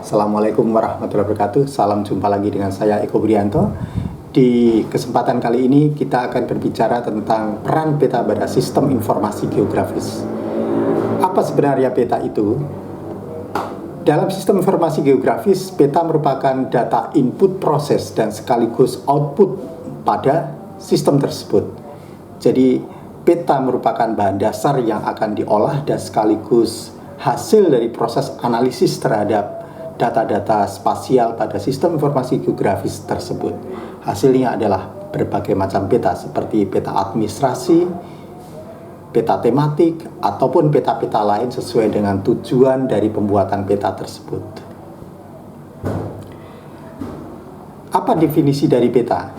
Assalamualaikum warahmatullahi wabarakatuh. Salam jumpa lagi dengan saya Eko Budianto. Di kesempatan kali ini kita akan berbicara tentang peran peta pada sistem informasi geografis. Apa sebenarnya peta itu? Dalam sistem informasi geografis, peta merupakan data input proses dan sekaligus output pada sistem tersebut. Jadi, peta merupakan bahan dasar yang akan diolah dan sekaligus hasil dari proses analisis terhadap data-data spasial pada sistem informasi geografis tersebut. Hasilnya adalah berbagai macam peta seperti peta administrasi, peta tematik, ataupun peta-peta lain sesuai dengan tujuan dari pembuatan peta tersebut. Apa definisi dari peta?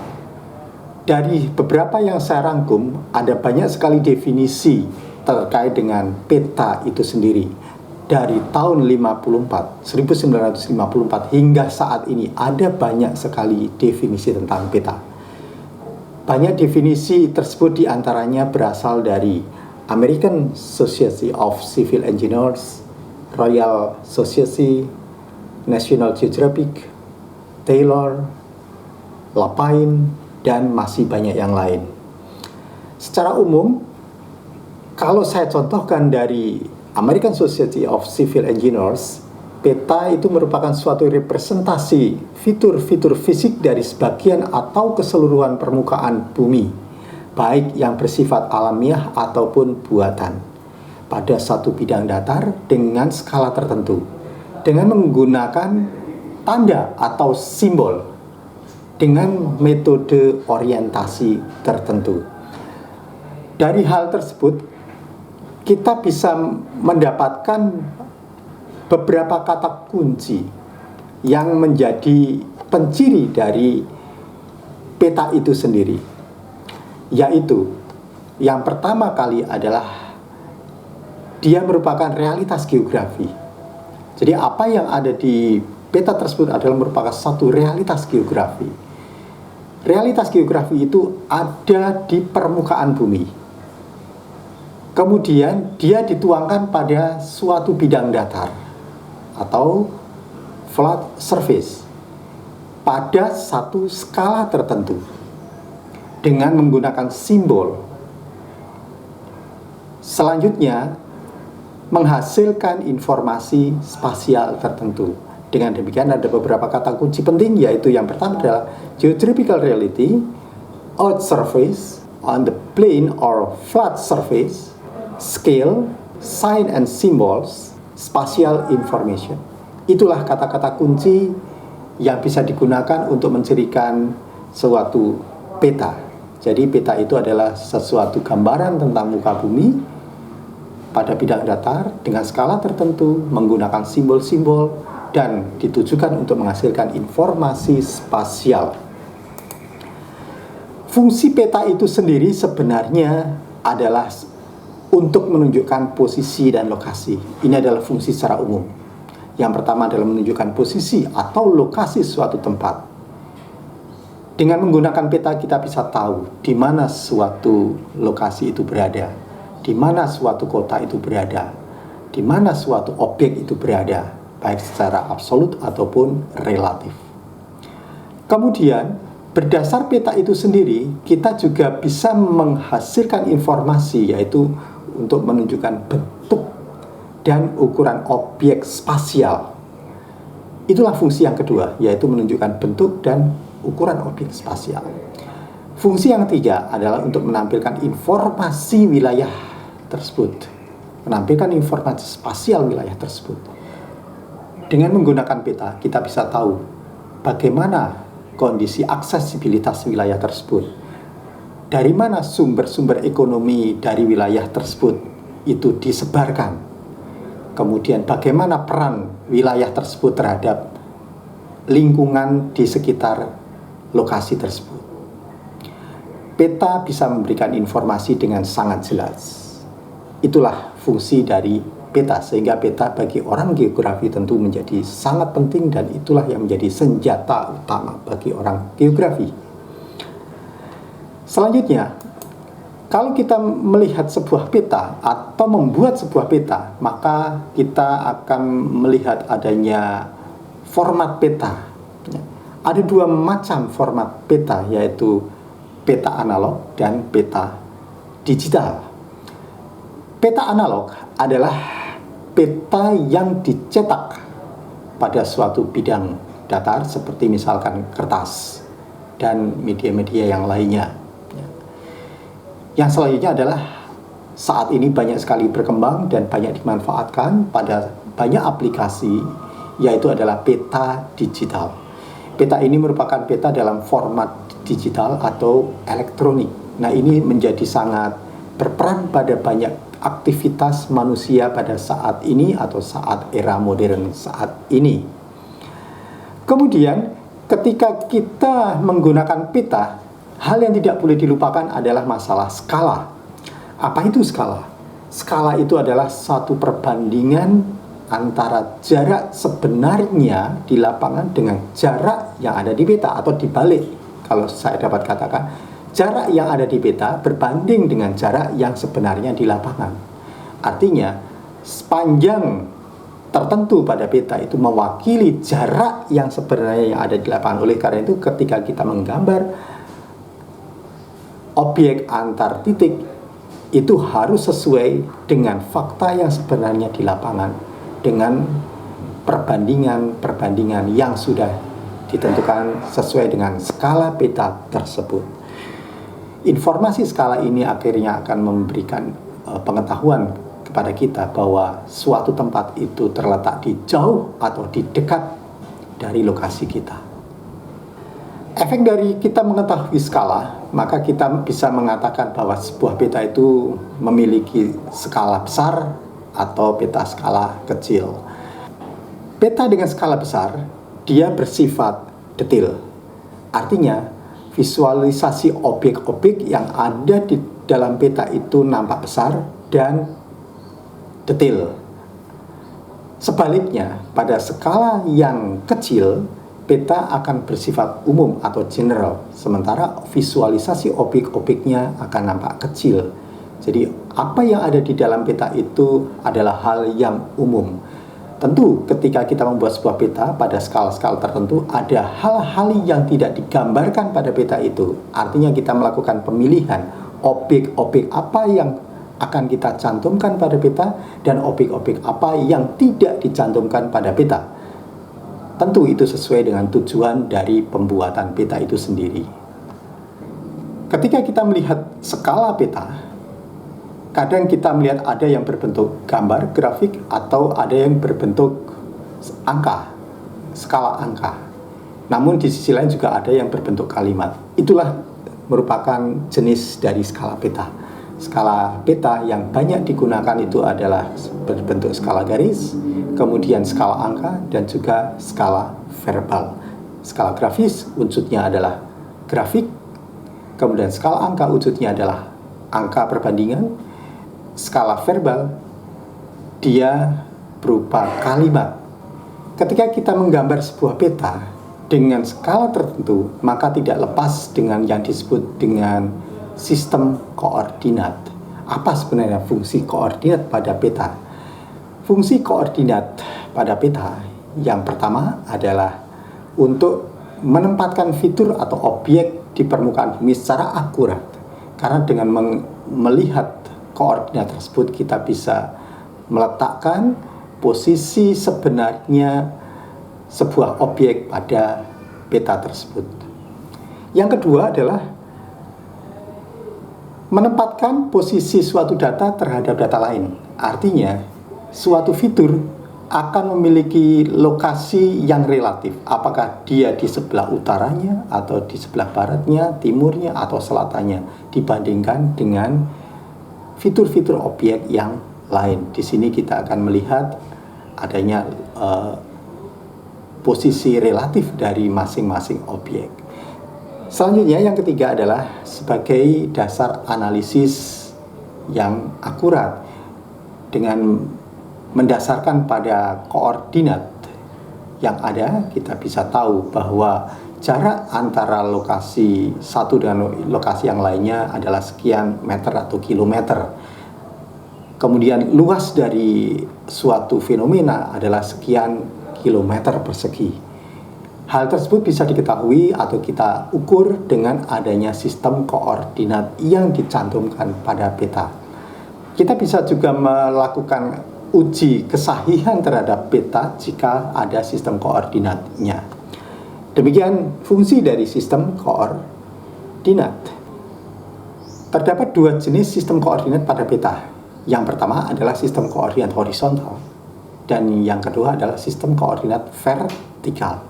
Dari beberapa yang saya rangkum, ada banyak sekali definisi terkait dengan peta itu sendiri. Dari tahun 1954 hingga saat ini ada banyak sekali definisi tentang peta. Banyak definisi tersebut diantaranya berasal dari American Society of Civil Engineers, Royal Society, National Geographic, Taylor, Lapine, dan masih banyak yang lain. Secara umum, kalau saya contohkan dari American Society of Civil Engineers, peta itu merupakan suatu representasi fitur-fitur fisik dari sebagian atau keseluruhan permukaan bumi, baik yang bersifat alamiah ataupun buatan, pada satu bidang datar dengan skala tertentu, dengan menggunakan tanda atau simbol, dengan metode orientasi tertentu. Dari hal tersebut, kita bisa mendapatkan beberapa kata kunci yang menjadi penciri dari peta itu sendiri, yaitu yang pertama kali adalah dia merupakan realitas geografi. Jadi apa yang ada di peta tersebut adalah merupakan satu realitas geografi. Realitas geografi itu ada di permukaan bumi. Kemudian dia dituangkan pada suatu bidang datar atau flat surface pada satu skala tertentu dengan menggunakan simbol. Selanjutnya menghasilkan informasi spasial tertentu. Dengan demikian ada beberapa kata kunci penting, yaitu yang pertama adalah geographical reality, earth surface, on the plane or flat surface, scale, sign and symbols, spatial information. Itulah kata-kata kunci yang bisa digunakan untuk mencirikan suatu peta. Jadi peta itu adalah sesuatu gambaran tentang muka bumi pada bidang datar dengan skala tertentu, menggunakan simbol-simbol, dan ditujukan untuk menghasilkan informasi spasial. Fungsi peta itu sendiri sebenarnya adalah untuk menunjukkan posisi dan lokasi. Ini adalah fungsi secara umum. Yang pertama adalah menunjukkan posisi atau lokasi suatu tempat. Dengan menggunakan peta kita bisa tahu di mana suatu lokasi itu berada, di mana suatu kota itu berada, di mana suatu objek itu berada, baik secara absolut ataupun relatif. Kemudian, berdasar peta itu sendiri, kita juga bisa menghasilkan informasi, yaitu untuk menunjukkan bentuk dan ukuran objek spasial. Itulah fungsi yang kedua, yaitu menunjukkan bentuk dan ukuran objek spasial. Fungsi yang ketiga adalah untuk menampilkan informasi wilayah tersebut, menampilkan informasi spasial wilayah tersebut. Dengan menggunakan peta, kita bisa tahu bagaimana kondisi aksesibilitas wilayah tersebut, dari mana sumber-sumber ekonomi dari wilayah tersebut itu disebarkan, kemudian bagaimana peran wilayah tersebut terhadap lingkungan di sekitar lokasi tersebut. Peta bisa memberikan informasi dengan sangat jelas. Itulah fungsi dari peta, sehingga peta bagi orang geografi tentu menjadi sangat penting, dan itulah yang menjadi senjata utama bagi orang geografi. Selanjutnya, kalau kita melihat sebuah peta atau membuat sebuah peta, maka kita akan melihat adanya format peta. Ada dua macam format peta, yaitu peta analog dan peta digital. Peta analog adalah peta yang dicetak pada suatu bidang datar seperti misalkan kertas dan media-media yang lainnya. Yang selanjutnya adalah saat ini banyak sekali berkembang dan banyak dimanfaatkan pada banyak aplikasi, yaitu adalah peta digital. Peta ini merupakan peta dalam format digital atau elektronik. Nah, ini menjadi sangat berperan pada banyak aktivitas manusia pada saat ini atau saat era modern saat ini. Kemudian, ketika kita menggunakan peta, hal yang tidak boleh dilupakan adalah masalah skala. Apa itu skala? Skala itu adalah satu perbandingan antara jarak sebenarnya di lapangan dengan jarak yang ada di peta, atau dibalik kalau saya dapat katakan, jarak yang ada di peta berbanding dengan jarak yang sebenarnya di lapangan. Artinya sepanjang tertentu pada peta itu mewakili jarak yang sebenarnya yang ada di lapangan. Oleh karena itu ketika kita menggambar objek antar titik, itu harus sesuai dengan fakta yang sebenarnya di lapangan, dengan perbandingan yang sudah ditentukan sesuai dengan skala peta tersebut. Informasi skala ini akhirnya akan memberikan pengetahuan kepada kita bahwa suatu tempat itu terletak di jauh atau di dekat dari lokasi kita. Efek dari kita mengetahui skala, maka kita bisa mengatakan bahwa sebuah peta itu memiliki skala besar atau peta skala kecil. Peta dengan skala besar, dia bersifat detail. Artinya, visualisasi objek-objek yang ada di dalam peta itu nampak besar dan detail. Sebaliknya, pada skala yang kecil, peta akan bersifat umum atau general, sementara visualisasi objek-objeknya akan nampak kecil. Jadi apa yang ada di dalam peta itu adalah hal yang umum. Tentu ketika kita membuat sebuah peta pada skala-skala tertentu, ada hal-hal yang tidak digambarkan pada peta itu. Artinya kita melakukan pemilihan objek-objek apa yang akan kita cantumkan pada peta dan objek-objek apa yang tidak dicantumkan pada peta. Tentu itu sesuai dengan tujuan dari pembuatan peta itu sendiri. Ketika kita melihat skala peta, kadang kita melihat ada yang berbentuk gambar, grafik, atau ada yang berbentuk angka, skala angka. Namun di sisi lain juga ada yang berbentuk kalimat. Itulah merupakan jenis dari skala peta. Skala peta yang banyak digunakan itu adalah berbentuk skala garis, kemudian skala angka, dan juga skala verbal. Skala grafis wujudnya adalah grafik, kemudian skala angka wujudnya adalah angka perbandingan. Skala verbal, dia berupa kalimat. Ketika kita menggambar sebuah peta dengan skala tertentu, maka tidak lepas dengan yang disebut dengan sistem koordinat. Apa sebenarnya fungsi koordinat pada peta? Fungsi koordinat pada peta yang pertama adalah untuk menempatkan fitur atau objek di permukaan bumi secara akurat. Karena dengan melihat koordinat tersebut kita bisa meletakkan posisi sebenarnya sebuah objek pada peta tersebut. Yang kedua adalah menempatkan posisi suatu data terhadap data lain. Artinya, suatu fitur akan memiliki lokasi yang relatif. Apakah dia di sebelah utaranya, atau di sebelah baratnya, timurnya, atau selatannya, dibandingkan dengan fitur-fitur objek yang lain. Di sini kita akan melihat adanya posisi relatif dari masing-masing objek. Selanjutnya yang ketiga adalah sebagai dasar analisis yang akurat. Dengan mendasarkan pada koordinat yang ada, kita bisa tahu bahwa jarak antara lokasi satu dengan lokasi yang lainnya adalah sekian meter atau kilometer. Kemudian luas dari suatu fenomena adalah sekian kilometer persegi. Hal tersebut bisa diketahui atau kita ukur dengan adanya sistem koordinat yang dicantumkan pada peta. Kita bisa juga melakukan uji kesahihan terhadap peta jika ada sistem koordinatnya. Demikian fungsi dari sistem koordinat. Terdapat dua jenis sistem koordinat pada peta. Yang pertama adalah sistem koordinat horizontal dan yang kedua adalah sistem koordinat vertikal.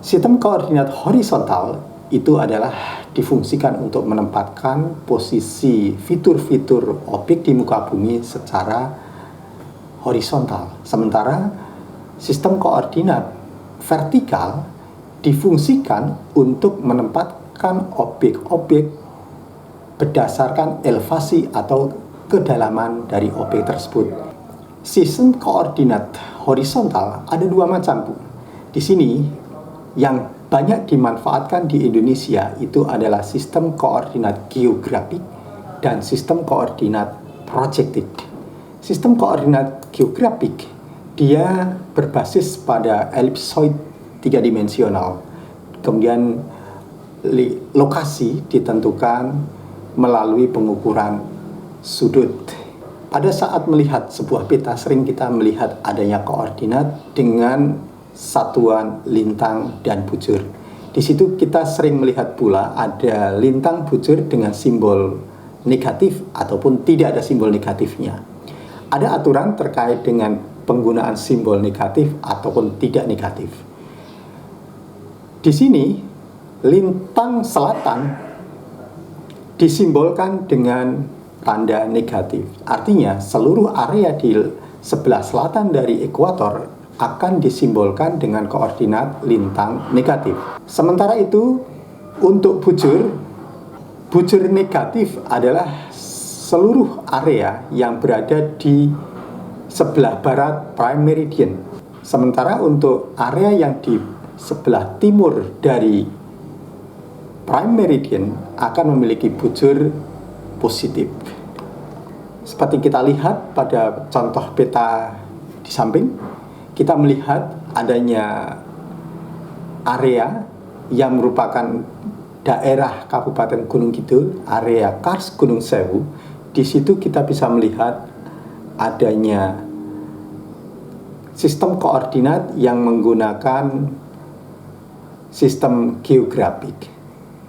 Sistem koordinat horizontal itu adalah difungsikan untuk menempatkan posisi fitur-fitur objek di muka bumi secara horizontal. Sementara sistem koordinat vertikal difungsikan untuk menempatkan objek-objek berdasarkan elevasi atau kedalaman dari objek tersebut. Sistem koordinat horizontal ada dua macam, Bu. Di sini yang banyak dimanfaatkan di Indonesia itu adalah sistem koordinat geografik dan sistem koordinat projected. Sistem koordinat geografik dia berbasis pada ellipsoid 3-dimensional. Kemudian lokasi ditentukan melalui pengukuran sudut. Pada saat melihat sebuah peta sering kita melihat adanya koordinat dengan satuan lintang dan bujur. Di situ kita sering melihat pula ada lintang bujur dengan simbol negatif ataupun tidak ada simbol negatifnya. Ada aturan terkait dengan penggunaan simbol negatif ataupun tidak negatif. Di sini lintang selatan disimbolkan dengan tanda negatif. Artinya seluruh area di sebelah selatan dari ekuator akan disimbolkan dengan koordinat lintang negatif. Sementara itu, untuk bujur negatif adalah seluruh area yang berada di sebelah barat prime meridian. Sementara untuk area yang di sebelah timur dari prime meridian akan memiliki bujur positif. Seperti kita lihat pada contoh peta di samping, kita melihat adanya area yang merupakan daerah Kabupaten Gunung Kidul, area Kars Gunung Sewu. Di situ kita bisa melihat adanya sistem koordinat yang menggunakan sistem geografik.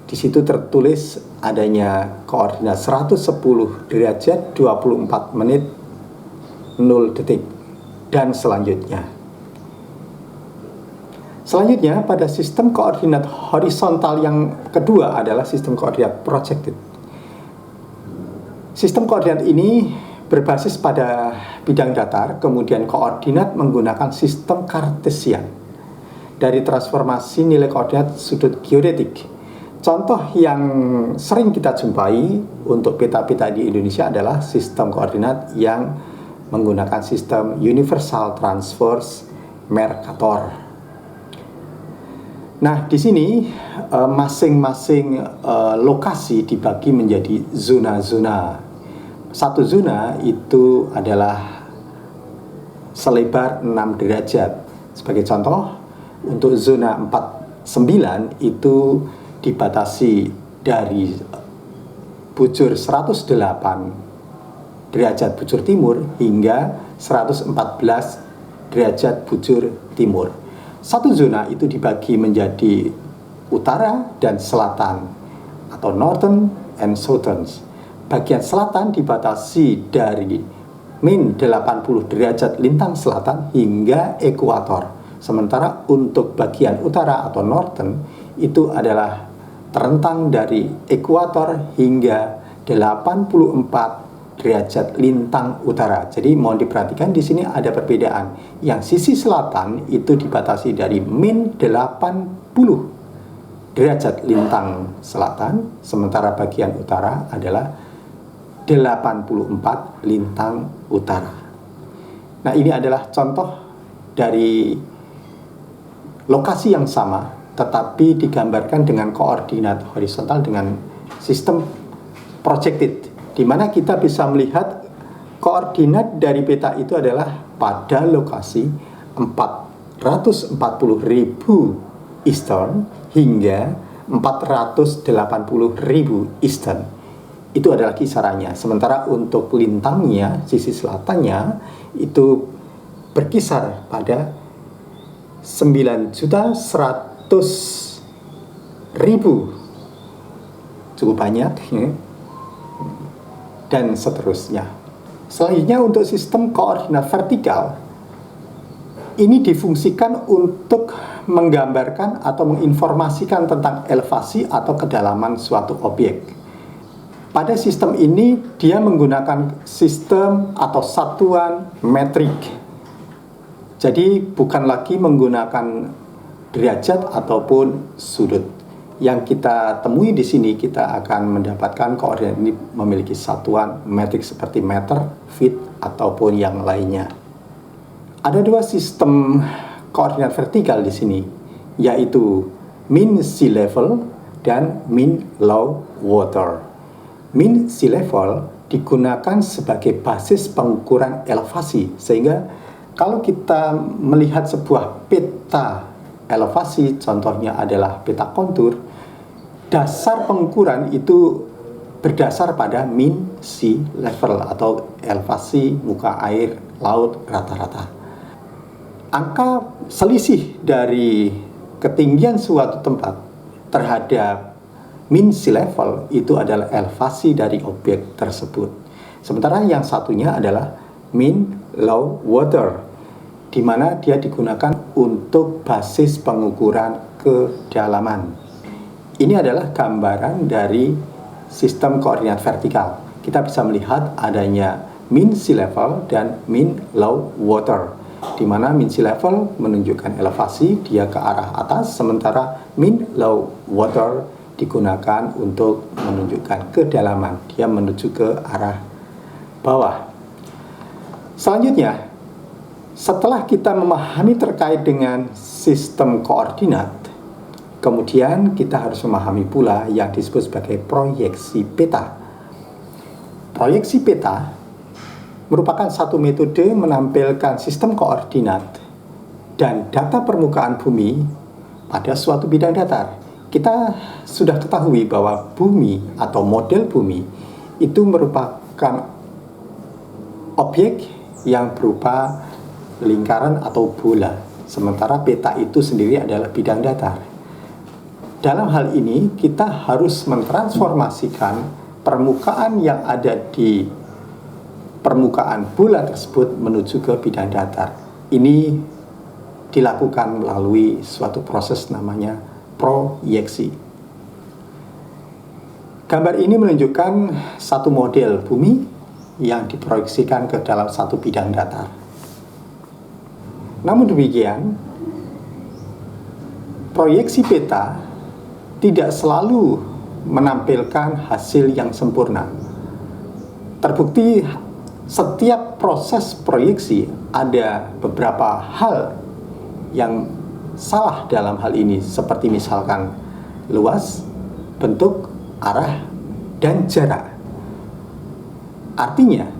Di situ tertulis adanya koordinat 110 derajat 24 menit 0 detik dan selanjutnya. Selanjutnya pada sistem koordinat horizontal yang kedua adalah sistem koordinat projected. Sistem koordinat ini berbasis pada bidang datar, kemudian koordinat menggunakan sistem Kartesian dari transformasi nilai koordinat sudut geodetik. Contoh yang sering kita jumpai untuk peta-peta di Indonesia adalah sistem koordinat yang menggunakan sistem Universal Transverse Mercator. Nah, di sini masing-masing lokasi dibagi menjadi zona-zona. Satu zona itu adalah selebar 6 derajat. Sebagai contoh, untuk zona 49 itu dibatasi dari bujur 108 derajat bujur timur hingga 114 derajat bujur timur. Satu zona itu dibagi menjadi utara dan selatan atau northern and southern. Bagian selatan dibatasi dari min 80 derajat lintang selatan hingga ekuator. Sementara untuk bagian utara atau northern itu adalah terentang dari ekuator hingga 84 derajat lintang utara. Jadi mohon diperhatikan di sini ada perbedaan. Yang sisi selatan itu dibatasi dari min 80 derajat lintang selatan, sementara bagian utara adalah 84 lintang utara. Nah, ini adalah contoh dari lokasi yang sama tetapi digambarkan dengan koordinat horizontal dengan sistem projected, di mana kita bisa melihat koordinat dari peta itu adalah pada lokasi 4 Eastern hingga 480.000 Eastern. Itu adalah kisarannya. Sementara untuk lintangnya, sisi selatannya, itu berkisar pada 9.100.000, cukup banyak ya. Dan seterusnya. Selanjutnya untuk sistem koordinat vertikal, ini difungsikan untuk menggambarkan atau menginformasikan tentang elevasi atau kedalaman suatu objek. Pada sistem ini dia menggunakan sistem atau satuan metrik. Jadi bukan lagi menggunakan derajat ataupun sudut. Yang kita temui di sini, kita akan mendapatkan koordinat ini memiliki satuan metrik seperti meter, feet, ataupun yang lainnya. Ada dua sistem koordinat vertikal di sini, yaitu mean sea level dan mean low water. Mean sea level digunakan sebagai basis pengukuran elevasi, sehingga kalau kita melihat sebuah peta elevasi, contohnya adalah peta kontur, dasar pengukuran itu berdasar pada mean sea level atau elevasi muka air laut rata-rata. Angka selisih dari ketinggian suatu tempat terhadap mean sea level itu adalah elevasi dari objek tersebut. Sementara yang satunya adalah mean low water, di mana dia digunakan untuk basis pengukuran kedalaman. Ini adalah gambaran dari sistem koordinat vertikal. Kita bisa melihat adanya mean sea level dan mean low water, di mana mean sea level menunjukkan elevasi, dia ke arah atas, sementara mean low water digunakan untuk menunjukkan kedalaman, dia menuju ke arah bawah. Selanjutnya, setelah kita memahami terkait dengan sistem koordinat, kemudian kita harus memahami pula yang disebut sebagai proyeksi peta. Proyeksi peta merupakan satu metode menampilkan sistem koordinat dan data permukaan bumi pada suatu bidang datar. Kita sudah ketahui bahwa bumi atau model bumi itu merupakan objek yang berupa lingkaran atau bola, sementara peta itu sendiri adalah bidang datar. Dalam hal ini kita harus mentransformasikan permukaan yang ada di permukaan bola tersebut menuju ke bidang datar. Ini dilakukan melalui suatu proses namanya proyeksi. Gambar ini menunjukkan satu model bumi yang diproyeksikan ke dalam satu bidang datar. Namun demikian, proyeksi peta tidak selalu menampilkan hasil yang sempurna. Terbukti setiap proses proyeksi ada beberapa hal yang salah dalam hal ini, seperti misalkan luas, bentuk, arah, dan jarak. Artinya,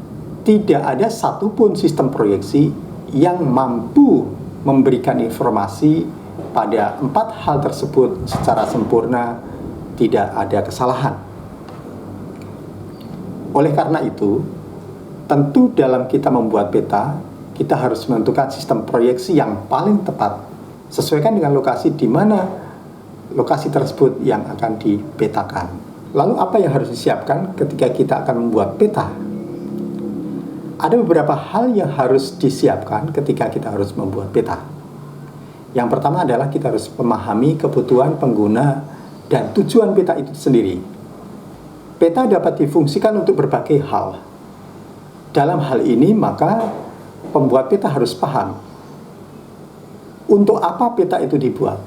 tidak ada satupun sistem proyeksi yang mampu memberikan informasi pada empat hal tersebut secara sempurna, tidak ada kesalahan. Oleh karena itu, tentu dalam kita membuat peta, kita harus menentukan sistem proyeksi yang paling tepat, sesuaikan dengan lokasi di mana lokasi tersebut yang akan dipetakan. Lalu apa yang harus disiapkan ketika kita akan membuat peta? Ada beberapa hal yang harus disiapkan ketika kita harus membuat peta. Yang pertama adalah kita harus memahami kebutuhan pengguna dan tujuan peta itu sendiri. Peta dapat difungsikan untuk berbagai hal. Dalam hal ini, maka pembuat peta harus paham untuk apa peta itu dibuat.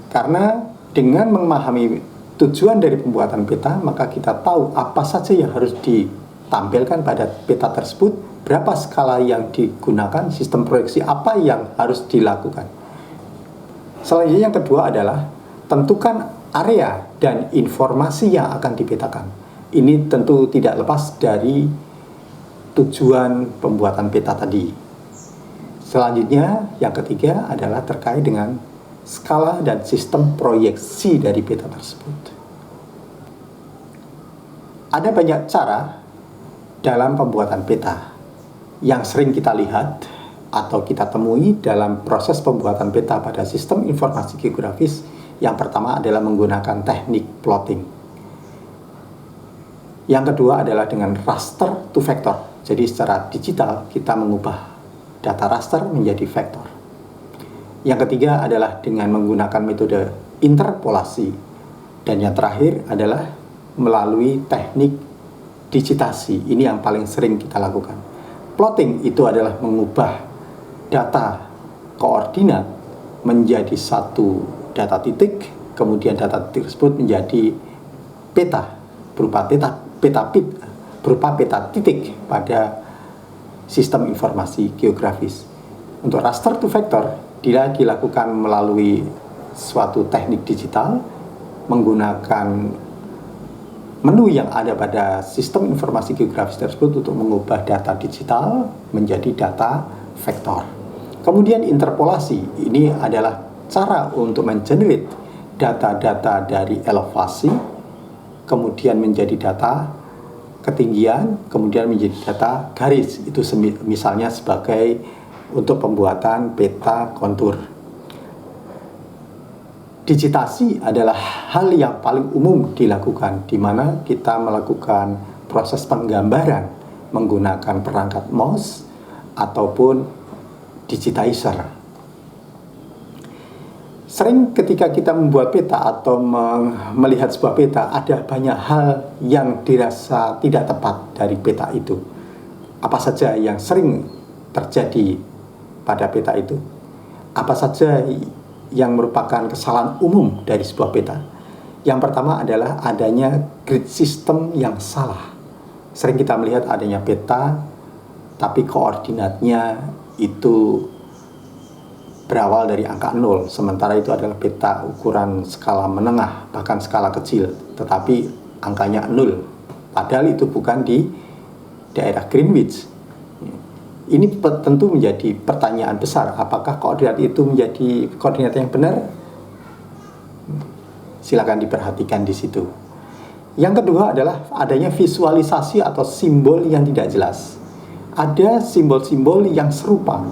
Karena dengan memahami tujuan dari pembuatan peta, maka kita tahu apa saja yang harus ditampilkan pada peta tersebut, berapa skala yang digunakan, sistem proyeksi apa yang harus dilakukan. Selanjutnya yang kedua adalah tentukan area dan informasi yang akan dipetakan. Ini tentu tidak lepas dari tujuan pembuatan peta tadi. Selanjutnya, yang ketiga adalah terkait dengan skala dan sistem proyeksi dari peta tersebut. Ada banyak cara dalam pembuatan peta yang sering kita lihat atau kita temui dalam proses pembuatan peta pada sistem informasi geografis. Yang pertama adalah menggunakan teknik plotting. Yang kedua adalah dengan raster to vector. Jadi secara digital kita mengubah data raster menjadi vektor. Yang ketiga adalah dengan menggunakan metode interpolasi. Dan yang terakhir adalah melalui teknik digitasi. Ini yang paling sering kita lakukan. Plotting itu adalah mengubah data koordinat menjadi satu data titik, kemudian data titik tersebut menjadi peta berupa peta titik pada sistem informasi geografis. Untuk raster to vector, dia dilakukan melalui suatu teknik digital menggunakan menu yang ada pada sistem informasi geografis tersebut untuk mengubah data digital menjadi data vektor. Kemudian interpolasi, ini adalah cara untuk mengenerate data-data dari elevasi, kemudian menjadi data ketinggian, kemudian menjadi data garis. Itu misalnya sebagai untuk pembuatan peta kontur. Digitasi adalah hal yang paling umum dilakukan, di mana kita melakukan proses penggambaran menggunakan perangkat mouse ataupun digitizer. Sering ketika kita membuat peta atau melihat sebuah peta, ada banyak hal yang dirasa tidak tepat dari peta itu. Apa saja yang sering terjadi pada peta itu? Apa saja yang merupakan kesalahan umum dari sebuah peta? Yang pertama adalah adanya grid system yang salah. Sering kita melihat adanya peta, tapi koordinatnya itu berawal dari angka 0, sementara itu adalah peta ukuran skala menengah, bahkan skala kecil, tetapi angkanya 0, padahal itu bukan di daerah Greenwich. Ini tentu menjadi pertanyaan besar, apakah koordinat itu menjadi koordinat yang benar? Silakan diperhatikan di situ. Yang kedua adalah adanya visualisasi atau simbol yang tidak jelas. Ada simbol-simbol yang serupa,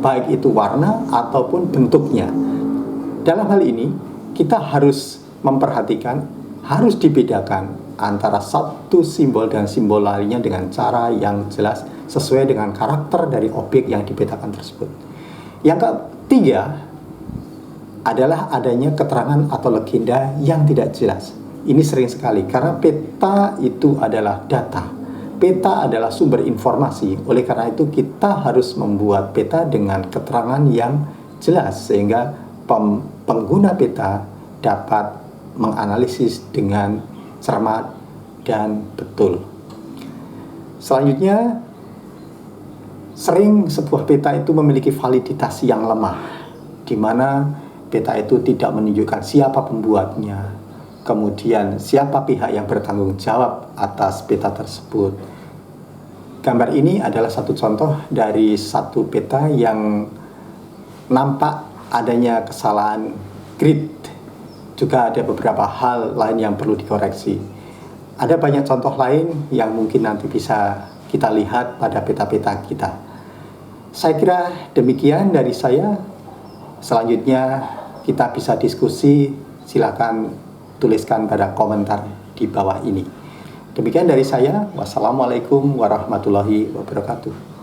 baik itu warna ataupun bentuknya. Dalam hal ini, kita harus memperhatikan, harus dibedakan antara satu simbol dan simbol lainnya dengan cara yang jelas sesuai dengan karakter dari objek yang dipetakan tersebut. Yang ketiga adalah adanya keterangan atau legenda yang tidak jelas. Ini sering sekali karena peta itu adalah data. Peta adalah sumber informasi, oleh karena itu kita harus membuat peta dengan keterangan yang jelas sehingga pengguna peta dapat menganalisis dengan cermat dan betul. Selanjutnya, sering sebuah peta itu memiliki validitas yang lemah, di mana peta itu tidak menunjukkan siapa pembuatnya, kemudian siapa pihak yang bertanggung jawab atas peta tersebut. Gambar ini adalah satu contoh dari satu peta yang nampak adanya kesalahan grid. Juga ada beberapa hal lain yang perlu dikoreksi. Ada banyak contoh lain yang mungkin nanti bisa kita lihat pada peta-peta kita. Saya kira demikian dari saya. Selanjutnya kita bisa diskusi, silakan tuliskan pada komentar di bawah ini. Demikian dari saya. Wassalamualaikum warahmatullahi wabarakatuh.